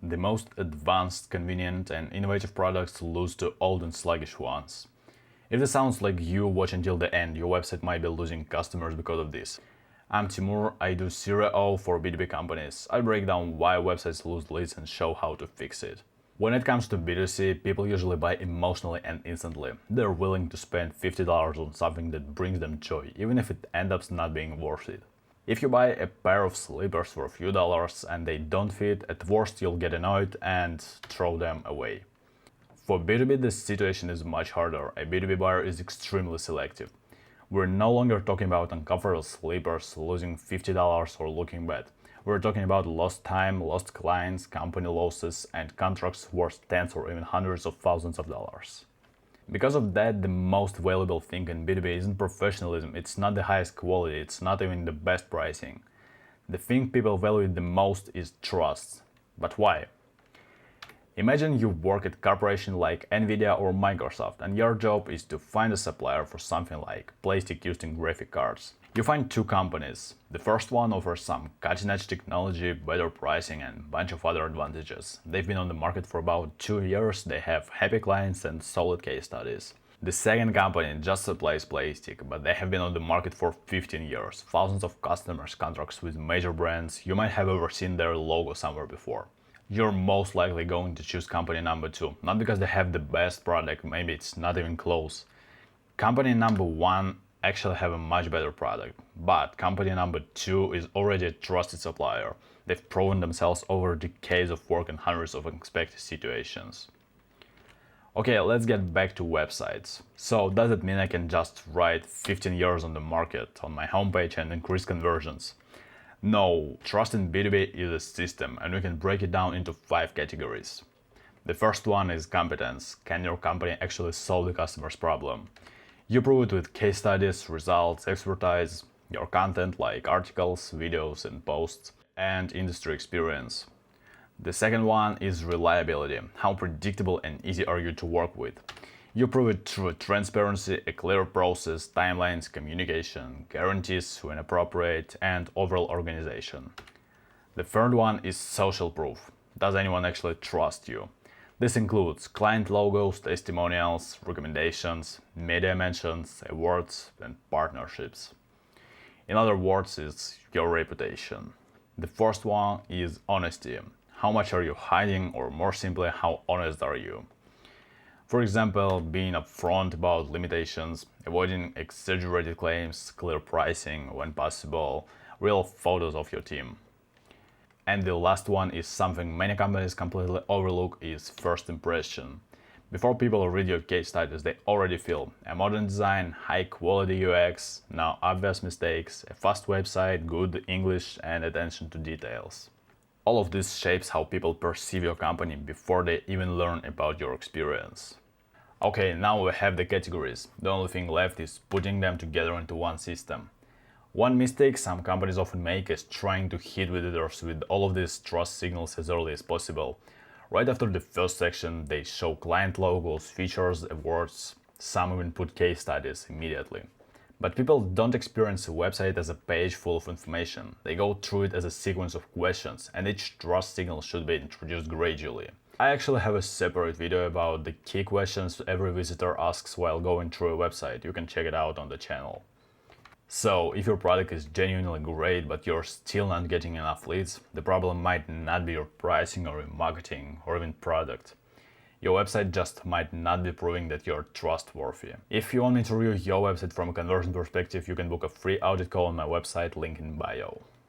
The most advanced, convenient and innovative products lose to old and sluggish ones. If this sounds like you, watch until the end, your website might be losing customers because of this. I'm Timur, I do CRO for B2B companies. I break down why websites lose leads and show how to fix it. When it comes to B2C, people usually buy emotionally and instantly. They're willing to spend $50 on something that brings them joy, even if it ends up not being worth it. If you buy a pair of slippers for a few dollars and they don't fit, at worst you'll get annoyed and throw them away. For B2B, this situation is much harder. A B2B buyer is extremely selective. We're no longer talking about uncomfortable slippers, losing $50 or looking bad. We're talking about lost time, lost clients, company losses, and contracts worth tens or even hundreds of thousands of dollars. Because of that, the most valuable thing in B2B isn't professionalism, it's not the highest quality, it's not even the best pricing. The thing people value the most is trust. But why? Imagine you work at a corporation like Nvidia or Microsoft, and your job is to find a supplier for something like plastic used in graphic cards. You find two companies. The first one offers some cutting-edge technology, better pricing and a bunch of other advantages. They've been on the market for about 2 years, they have happy clients and solid case studies. The second company just supplies plastic, but they have been on the market for 15 years. Thousands of customers, contracts with major brands, you might have ever seen their logo somewhere before. You're most likely going to choose company number 2, not because they have the best product, maybe it's not even close. Company number 1 actually have a much better product, but company number 2 is already a trusted supplier. They've proven themselves over decades of work in hundreds of unexpected situations. Okay, let's get back to websites. So does it mean I can just write 15 years on the market on my homepage and increase conversions? No, trust in B2B is a system, and we can break it down into 5 categories. The first one is competence. Can your company actually solve the customer's problem? You prove it with case studies, results, expertise, your content like articles, videos and posts, and industry experience. The second one is reliability. How predictable and easy are you to work with? You prove it through transparency, a clear process, timelines, communication, guarantees when appropriate, and overall organization. The third one is social proof. Does anyone actually trust you? This includes client logos, testimonials, recommendations, media mentions, awards, and partnerships. In other words, it's your reputation. The first one is honesty. How much are you hiding, or more simply, how honest are you? For example, being upfront about limitations, avoiding exaggerated claims, clear pricing when possible, real photos of your team. And the last one is something many companies completely overlook, is first impression. Before people read your case studies, they already feel a modern design, high quality UX, no obvious mistakes, a fast website, good English and attention to details. All of this shapes how people perceive your company before they even learn about your experience. Okay, now we have the categories. The only thing left is putting them together into one system. One mistake some companies often make is trying to hit visitors with all of these trust signals as early as possible. Right after the first section, they show client logos, features, awards, some even put case studies immediately. But people don't experience a website as a page full of information. They go through it as a sequence of questions, and each trust signal should be introduced gradually. I actually have a separate video about the key questions every visitor asks while going through a website. You can check it out on the channel. So, if your product is genuinely great but you're still not getting enough leads, the problem might not be your pricing or your marketing or even product. Your website just might not be proving that you're trustworthy. If you want me to review your website from a conversion perspective, you can book a free audit call on my website, link in bio.